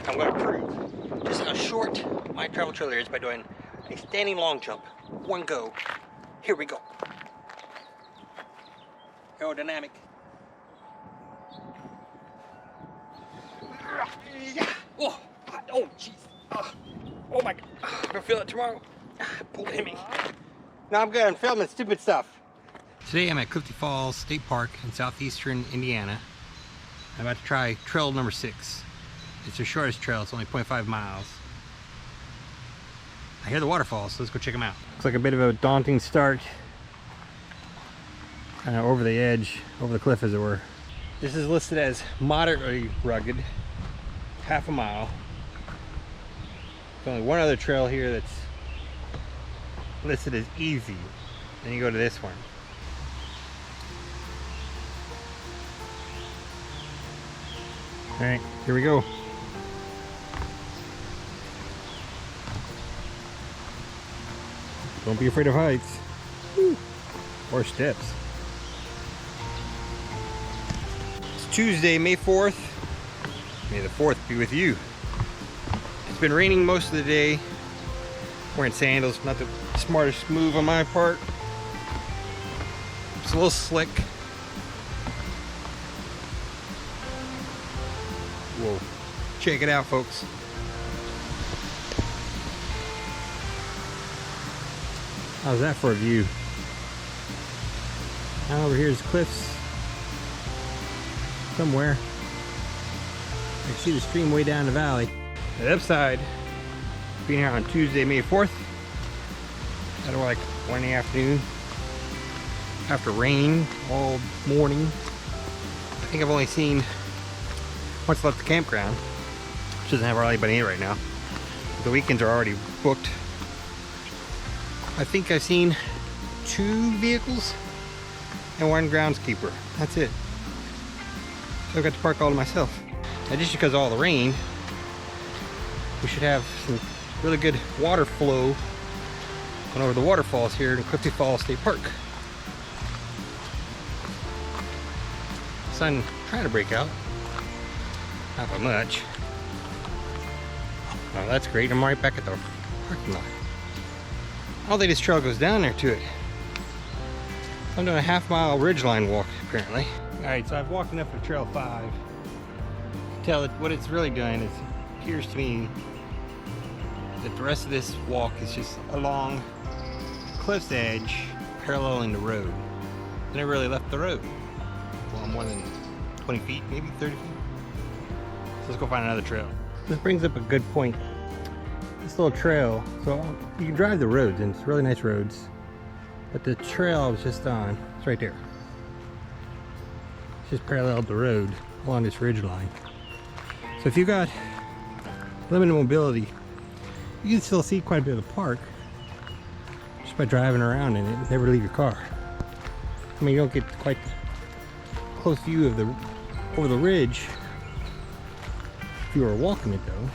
I'm going to prove just how short my travel trailer is by doing a standing long jump. One go. Here we go. Aerodynamic. Oh, oh, jeez. Oh my God. I'm gonna feel it tomorrow. Pull it in me. Now I'm good. I'm filming stupid stuff. Today I'm at Clifty Falls State Park in southeastern Indiana. I'm about to try trail number 6. It's the shortest trail. It's only 0.5 miles. I hear the waterfalls, so let's go check them out. Looks like a bit of a daunting start. Kind of over the edge, over the cliff as it were. This is listed as moderately rugged, half a mile. There's only one other trail here that's listed as easy. Then you go to this one. All right, here we go. Don't be afraid of heights. Woo. Or steps. It's Tuesday, May 4th. May the 4th be with you. It's been raining most of the day. Wearing sandals, not the smartest move on my part. It's a little slick. Whoa. Check it out, folks. How's that for a view? Now over here is cliffs. Somewhere. I can see the stream way down the valley. The upside, being here on Tuesday, May 4th, at like 1 in the afternoon, after rain all morning. I think I've only seen once left the campground, which doesn't have hardly anybody in it right now. The weekends are already booked. I think I've seen 2 vehicles and 1 groundskeeper. That's it. So I got to park all to myself. And just because of all the rain, we should have some really good water flow going over the waterfalls here in Clifty Falls State Park. Sun trying to break out. Not by much. Oh, that's great. I'm right back at the parking lot. I don't think this trail goes down there to it. I'm doing a half-mile ridgeline walk, apparently. Alright, so I've walked enough for trail 5. Tell it what it's really doing is, it appears to me that the rest of this walk is just along cliff's edge, paralleling the road. I never really left the road. Well, more than 20 feet, maybe 30 feet. So let's go find another trail. This brings up a good point. This little trail, so you can drive the roads, and it's really nice roads. But the trail I was just on, it's right there. It's just parallel the road along this ridge line. So if you've got limited mobility, you can still see quite a bit of the park just by driving around in it. Never leave your car. I mean, you don't get quite the close view of the over the ridge if you were walking it though.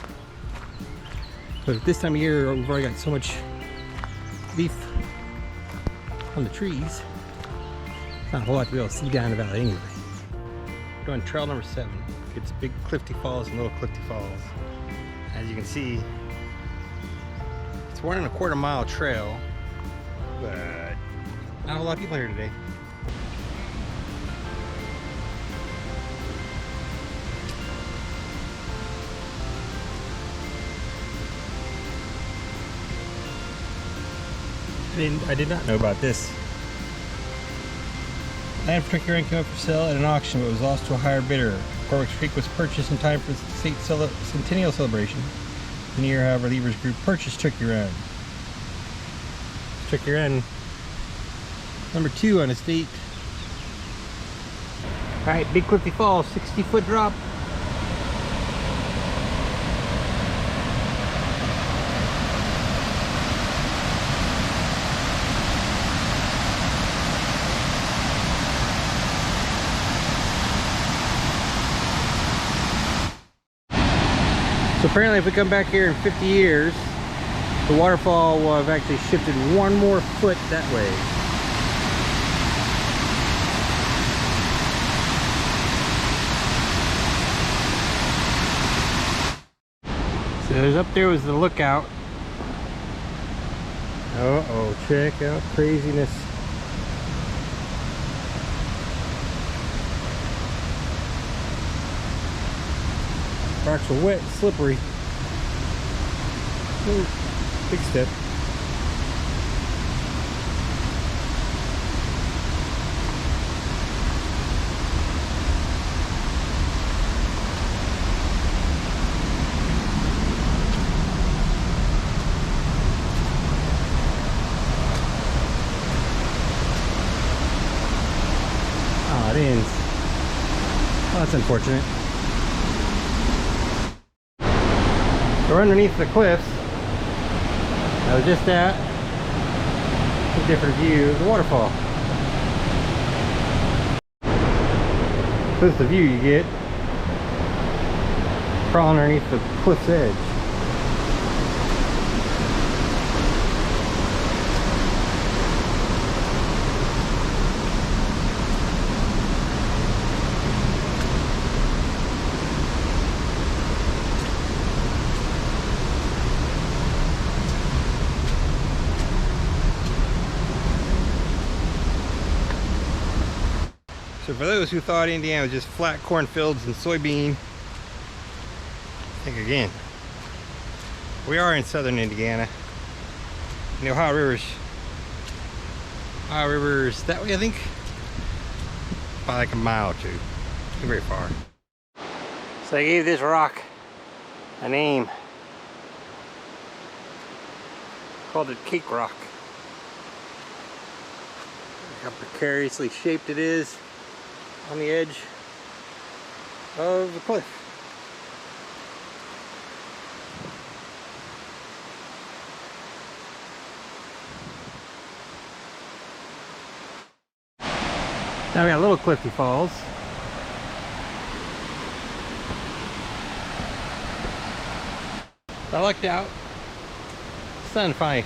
But at this time of year, we've already got so much leaf on the trees. It's not a whole lot to be able to see down the valley anyway. We're doing trail number 7. It's Big Clifty Falls and Little Clifty Falls. As you can see, it's 1.25 mile trail, but not a lot of people here today. I did not know about this. Land for Turkey Run came up for sale at an auction, but was lost to a higher bidder. Corwick Creek was purchased in time for the state centennial celebration. In the year, however, the Evers Group purchased Turkey Run. Turkey Run number 2 on the state. Alright, Big Clifty Falls, 60-foot drop. So apparently if we come back here in 50 years, the waterfall will have actually shifted 1 more foot that way. So there's up there was the lookout. Uh-oh, check out craziness. Rocks are wet and slippery. Ooh, big step. Oh, it ends. Oh, that's unfortunate. We're underneath the cliffs. I was just at a different view of the waterfall. This is the view you get crawling underneath the cliff's edge. So for those who thought Indiana was just flat cornfields and soybean, think again. We are in southern Indiana. And the Ohio River's that way, I think, by like a mile or two. Not very far. So I gave this rock a name. Called it Cake Rock. Look how precariously shaped it is on the edge of the cliff. Now we got Little Clifty Falls. I lucked out. The sun finally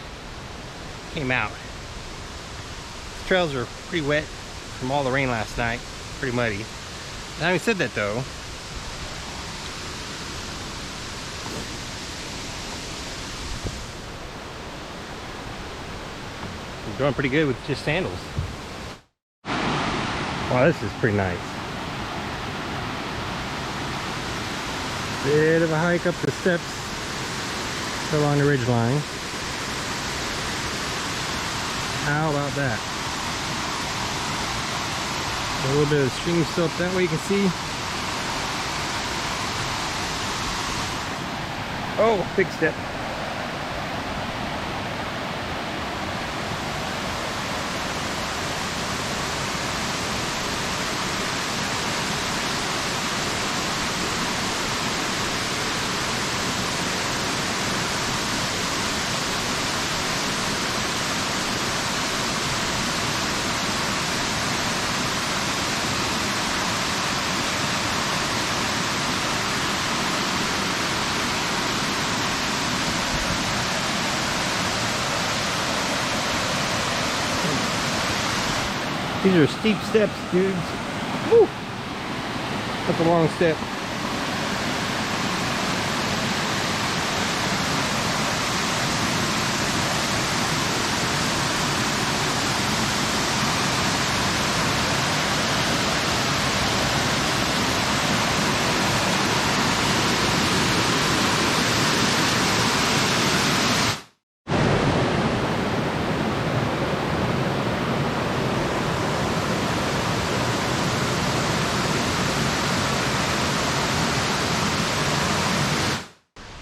came out. The trails were pretty wet from all the rain last night. Pretty muddy. Now, having said that though, I'm doing pretty good with just sandals. Wow, this is pretty nice. Bit of a hike up the steps along the ridge line. How about that? A little bit of stream slope that way you can see. Oh, big step. These are steep steps, dudes. Woo! That's a long step.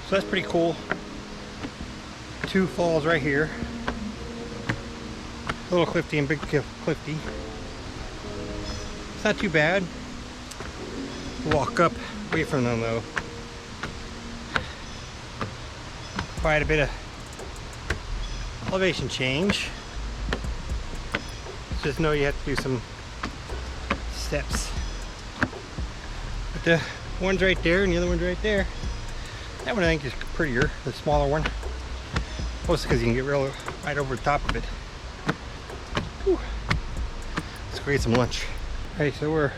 So that's pretty cool. Two falls right here. Little Clifty and Big Clifty. It's not too bad. Walk up away from them though. Quite a bit of elevation change. Just know you have to do some steps. But the one's right there and the other one's right there. That one I think is prettier, the smaller one. Mostly because you can get right over the top of it. Whew. Let's go get some lunch. Alright, so we're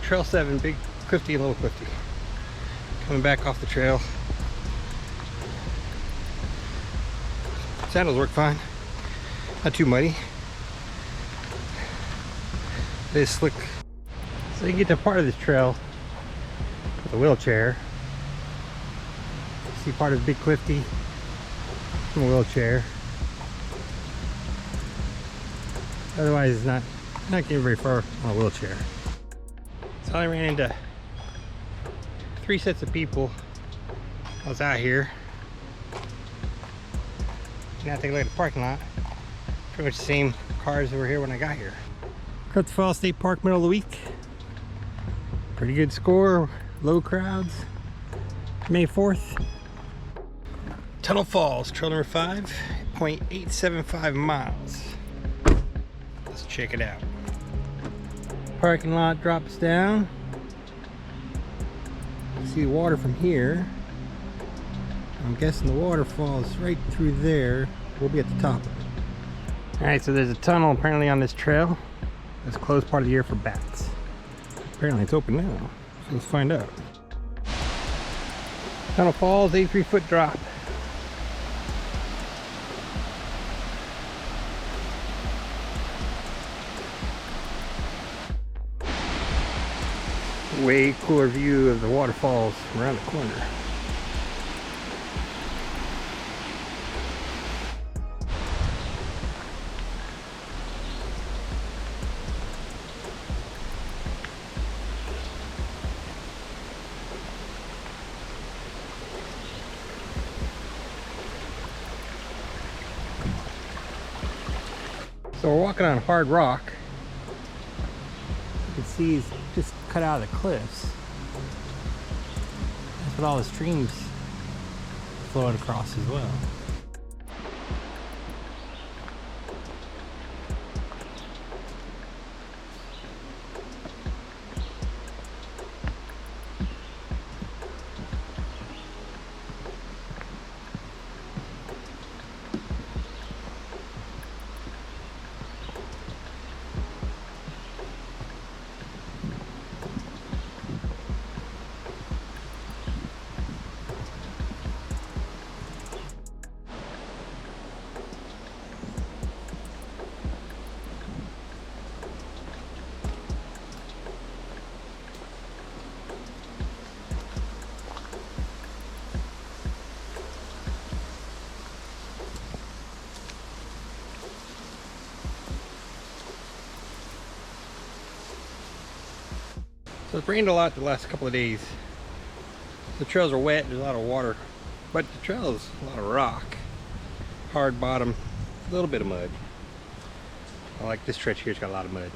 Trail 7, Big Clifty and Little Clifty. Coming back off the trail. Sandals work fine. Not too muddy. They slick. So you get to part of this trail with a wheelchair. You see part of Big Clifty from a wheelchair. Otherwise, it's not getting very far on a wheelchair. So I ran into 3 sets of people I was out here. Now take a look at the parking lot. Pretty much the same cars that were here when I got here. Clifty Falls State Park, middle of the week. Pretty good score, low crowds. May 4th. Tunnel Falls, trail number 5, 0.875 miles. Let's check it out. Parking lot drops down. You see the water from here. I'm guessing the waterfall is right through there. We'll be at the top of it. Alright, so there's a tunnel apparently on this trail. It's a closed part of the year for bats. Apparently it's open now. So let's find out. Tunnel Falls, 83-foot drop. Way cooler view of the waterfalls around the corner. So we're walking on hard rock. You can see it's just cut out of the cliffs. That's what all the streams flowing across as well. So it's rained a lot the last couple of days. The trails are wet, there's a lot of water, but the trail is a lot of rock, hard bottom, a little bit of mud. I like this stretch here, it's got a lot of mud.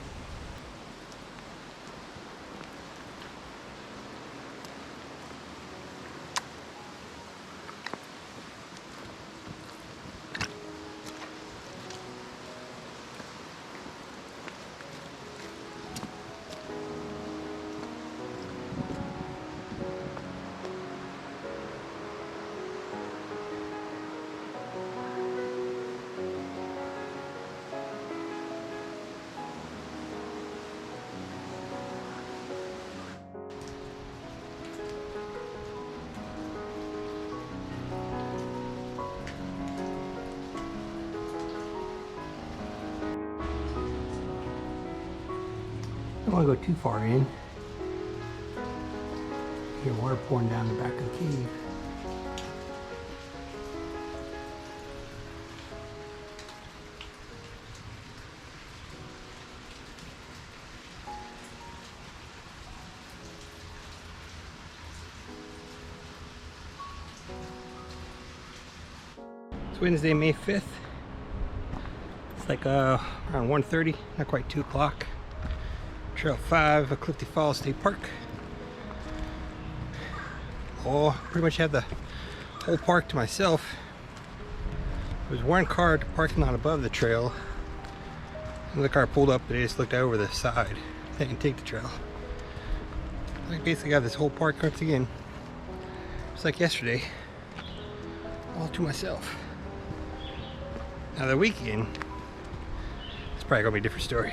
I don't want to go too far in. Hear water pouring down the back of the cave. It's Wednesday, May 5th. It's like around 1:30, not quite 2 o'clock. Trail 5 of Clifty Falls State Park. Oh, pretty much have the whole park to myself. There's one car at the parking lot above the trail. Another car pulled up, but they just looked over the side. They didn't take the trail. I basically got this whole park once again, just like yesterday, all to myself. Now the weekend, it's probably gonna be a different story.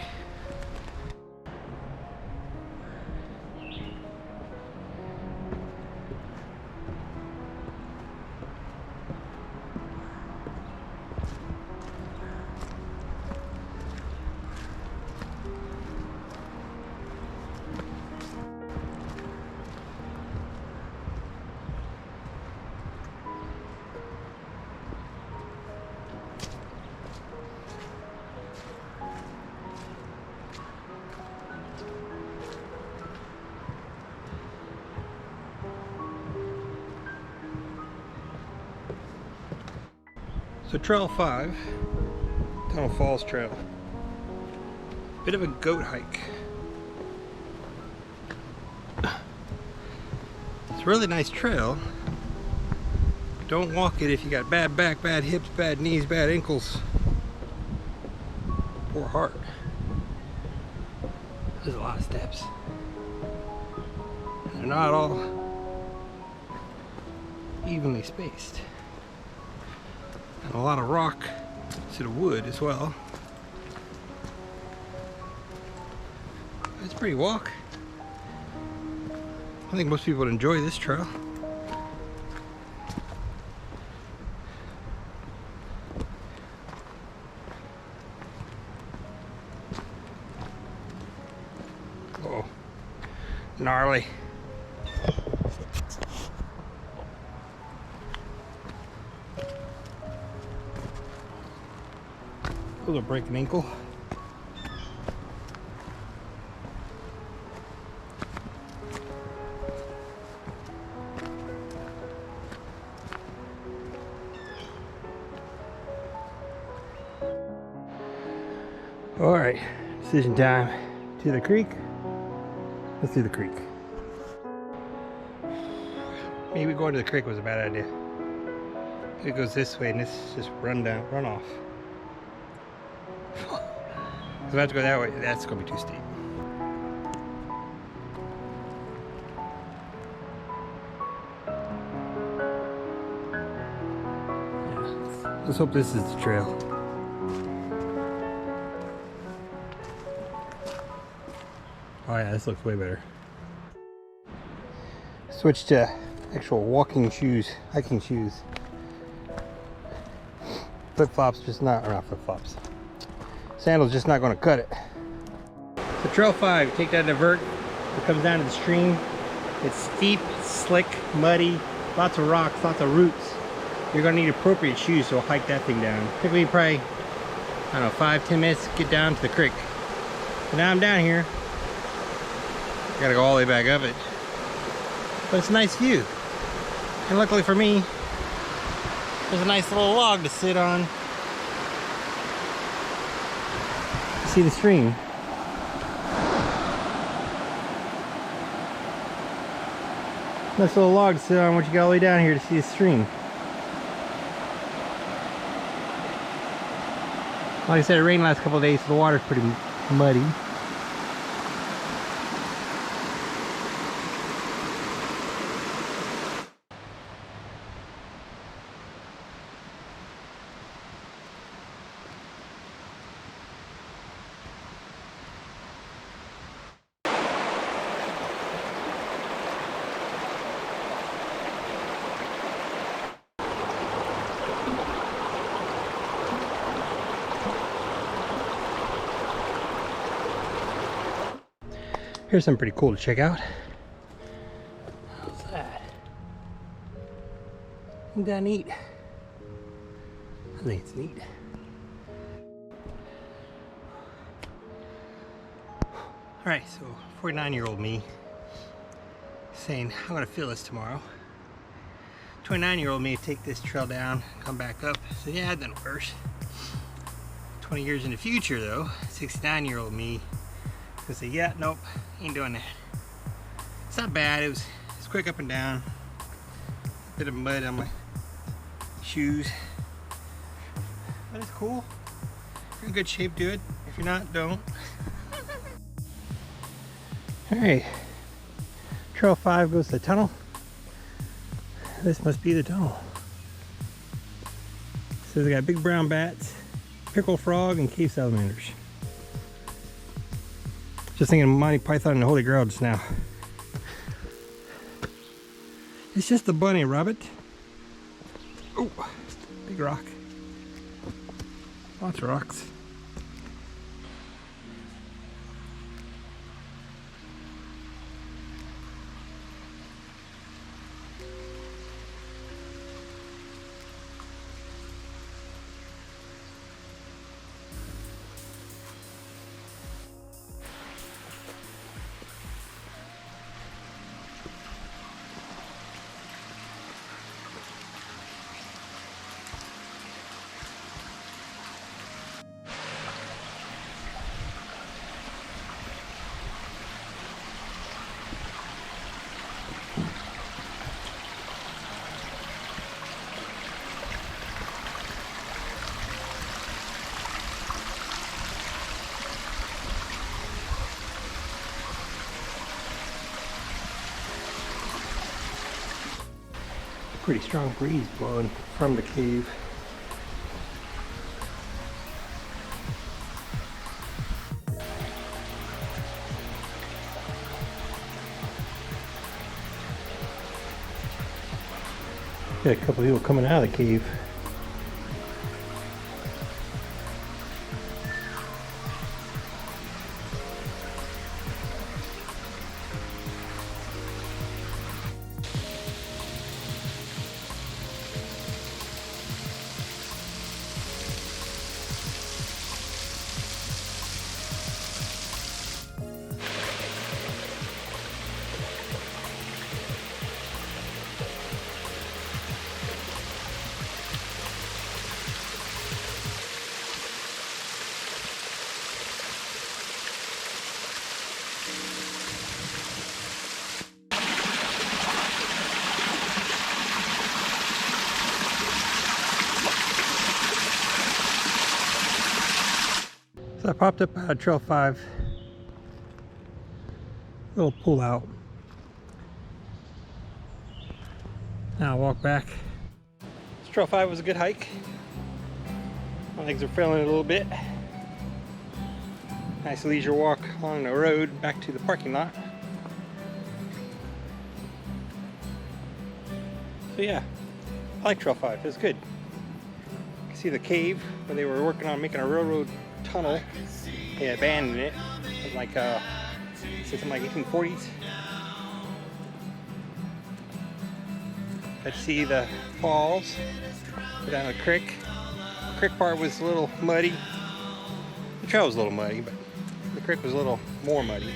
So Trail 5, Tunnel Falls Trail. Bit of a goat hike. It's a really nice trail. Don't walk it if you got bad back, bad hips, bad knees, bad ankles. Poor heart. There's a lot of steps. And they're not all evenly spaced. And a lot of rock instead of wood as well. It's a pretty walk. I think most people would enjoy this trail. Oh, gnarly. Those will break an ankle. All right, decision time. To the creek. Let's do the creek. Maybe going to the creek was a bad idea. It goes this way and this is just run off. If I have to go that way, that's gonna be too steep. Yeah. Let's hope this is the trail. Oh yeah, this looks way better. Switch to actual walking shoes, hiking shoes. Flip-flops just not, or not flip-flops. Sandals just not going to cut it. So Trail 5, take that divert, it comes down to the stream. It's steep, it's slick, muddy, lots of rocks, lots of roots. You're going to need appropriate shoes to hike that thing down. Took me probably, I don't know, 5-10 minutes to get down to the creek. So now I'm down here. Gotta go all the way back up it. But it's a nice view. And luckily for me, there's a nice little log to sit on. See the stream. Nice little log to sit on once you get all the way down here to see the stream. Like I said, it rained the last couple of days, so the water's pretty muddy. Here's something pretty cool to check out. How's that? Isn't that neat? I think it's neat. Alright, so 49-year-old me saying, I'm gonna feel this tomorrow. 29-year-old me take this trail down, come back up. So yeah, I've done worse. 20 years in the future though, 69-year-old me to say, yeah, nope, ain't doing that. It's not bad, it's quick up and down. A bit of mud on my shoes. But it's cool. If you're in good shape, do it. If you're not, don't. Alright. Trail 5 goes to the tunnel. This must be the tunnel. It says they got big brown bats, pickle frog, and cave salamanders. Just thinking of Monty Python and the Holy Grail just now. It's just the bunny rabbit. Oh, big rock. Lots of rocks. Pretty strong breeze blowing from the cave. Got a couple people coming out of the cave. So I popped up out of Trail 5, little pull out. Now I'll walk back. This Trail 5 was a good hike. My legs are feeling it a little bit. Nice leisure walk along the road back to the parking lot. So yeah, I like Trail 5, it was good. You can see the cave where they were working on making a railroad tunnel. They abandoned it, like something like 1840s. Let's see the falls. Go down the creek. The creek part was a little muddy. The trail was a little muddy, but the creek was a little more muddy.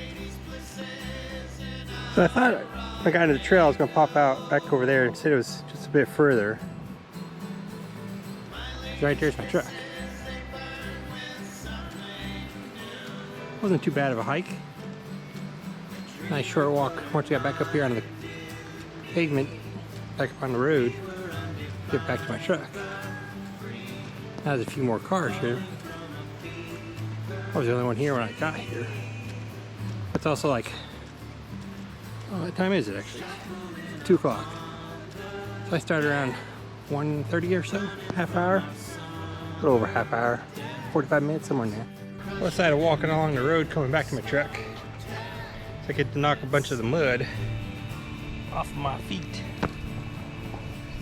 So I thought when I got into the trail I was going to pop out back over there. Instead it was just a bit further. Right there's my truck. Wasn't too bad of a hike. Nice short walk once we got back up here on the pavement, back up on the road, get back to my truck. Now there's a few more cars here. I was the only one here when I got here. It's also like, oh, what time is it actually? 2 o'clock. So I started around 1:30 or so, half hour, a little over half hour, 45 minutes, somewhere in there. I decided walking along the road coming back to my truck so I get to knock a bunch of the mud off of my feet.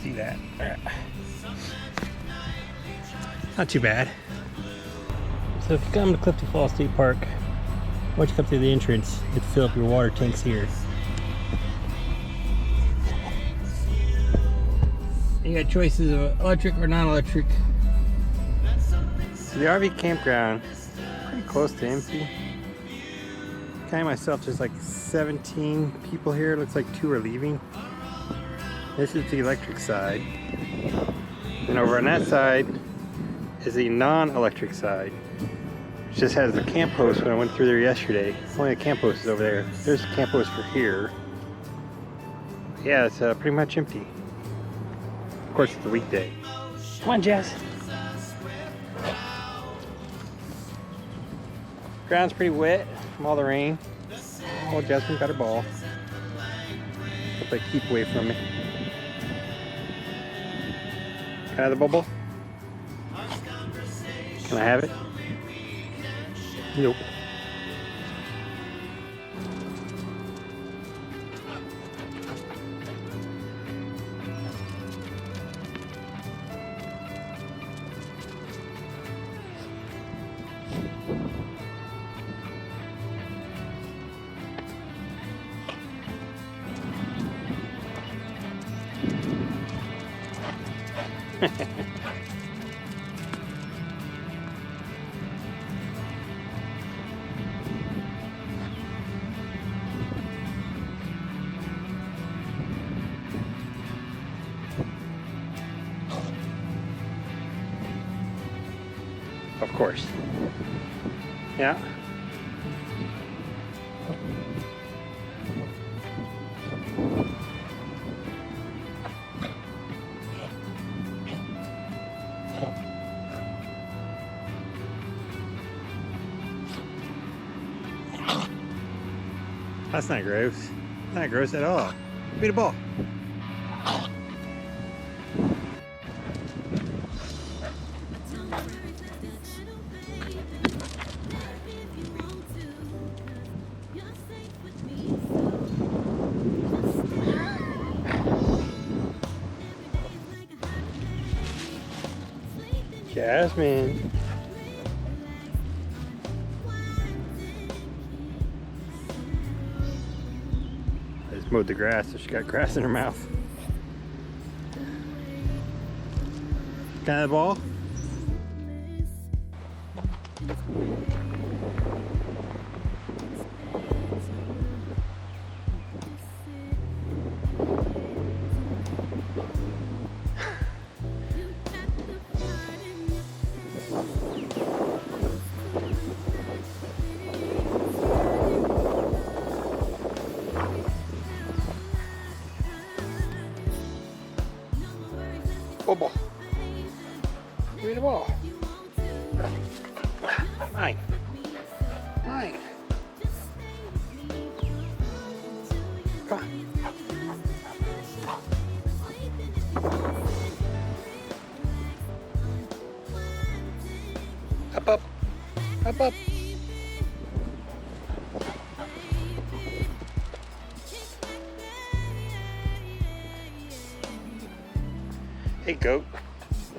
See that? Not too bad. So if you come to Clifty Falls State Park, once you come through the entrance, you fill up your water tanks here. You got choices of electric or non-electric. So the RV campground, pretty close to empty. Counting myself, there's like 17 people here. It looks like 2 are leaving. This is the electric side. And over on that side is the non-electric side. It just has the camp host when I went through there yesterday. Only the camp host is over there. There's the camp host for here. Yeah, it's pretty much empty. Of course, it's a weekday. Come on, Jazz. Ground's pretty wet from all the rain. Oh, Jasmine got her ball. Hope they keep away from me. Can I have the bubble? Can I have it? Nope. Of course. Yeah. That's not gross. Not gross at all. Give me the ball. Jasmine. I just mowed the grass, so she got grass in her mouth. Got the ball? Ball. Give me the ball. Mine. Mine. Come on. Up, up. Up, up. Hey, goat.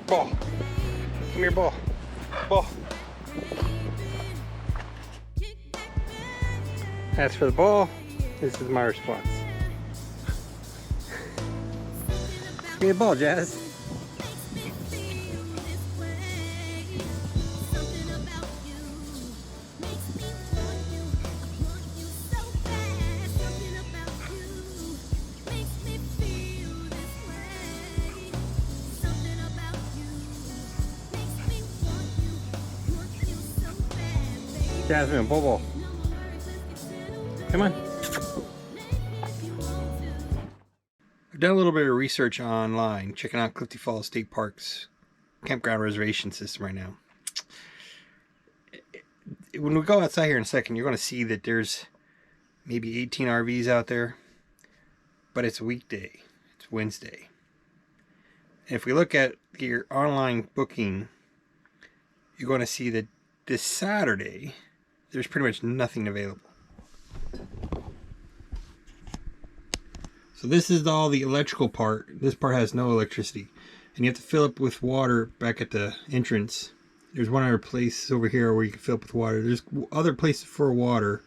Ball. Give me your ball. Ball. As for the ball, this is my response. Give me the ball, Jazz. Jasmine, ball. Come on. I've done a little bit of research online, checking out Clifty Falls State Park's campground reservation system right now. When we go outside here in a second, you're going to see that there's maybe 18 RVs out there, but it's a weekday. It's Wednesday. And if we look at your online booking, you're going to see that this Saturday, there's pretty much nothing available. So this is all the electrical part. This part has no electricity. And you have to fill up with water back at the entrance. There's one other place over here where you can fill up with water. There's other places for water,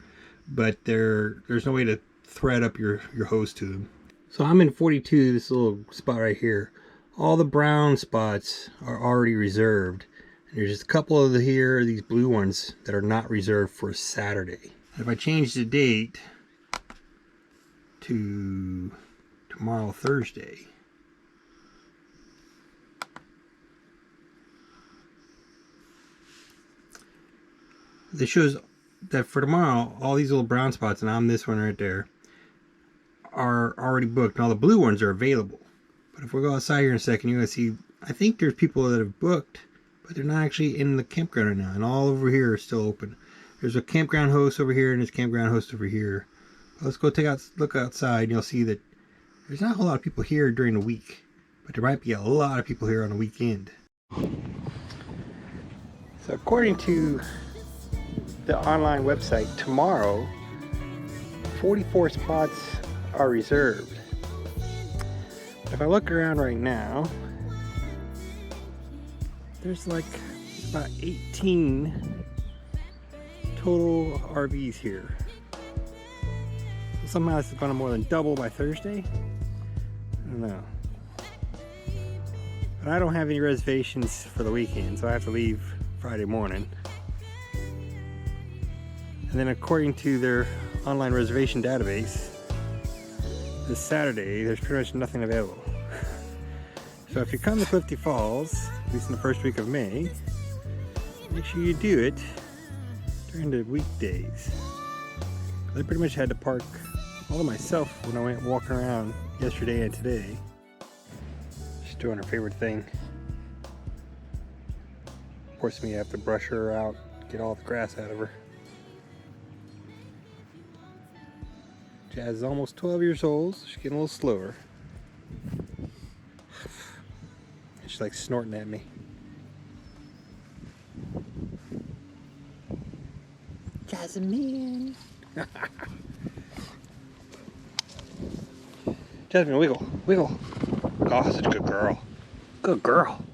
but there's no way to thread up your hose to them. So I'm in 42, this little spot right here. All the brown spots are already reserved. There's just a couple of these blue ones that are not reserved for Saturday. If I change the date to tomorrow, Thursday, this shows that for tomorrow, all these little brown spots, and I'm this one right there, are already booked. And all the blue ones are available. But if we go outside here in a second, you're going to see, I think there's people that have booked, but they're not actually in the campground right now, and all over here is still open. There's a campground host over here, and there's a campground host over here. Let's go look outside, and you'll see that there's not a whole lot of people here during the week, but there might be a lot of people here on the weekend. So according to the online website, tomorrow, 44 spots are reserved. If I look around right now, there's like about 18 total RVs here. So somehow this is going to more than double by Thursday. I don't know. But I don't have any reservations for the weekend, so I have to leave Friday morning. And then according to their online reservation database, this Saturday there's pretty much nothing available. So if you come to Clifty Falls, at least in the first week of May, make sure you do it during the weekdays. I pretty much had to park all of myself when I went walking around yesterday and today. She's doing her favorite thing. Forcing me to have to brush her out, get all the grass out of her. Jazz is almost 12 years old, so she's getting a little slower. She's like snorting at me. Jasmine. Jasmine, wiggle, wiggle. Oh, such a good girl. Good girl.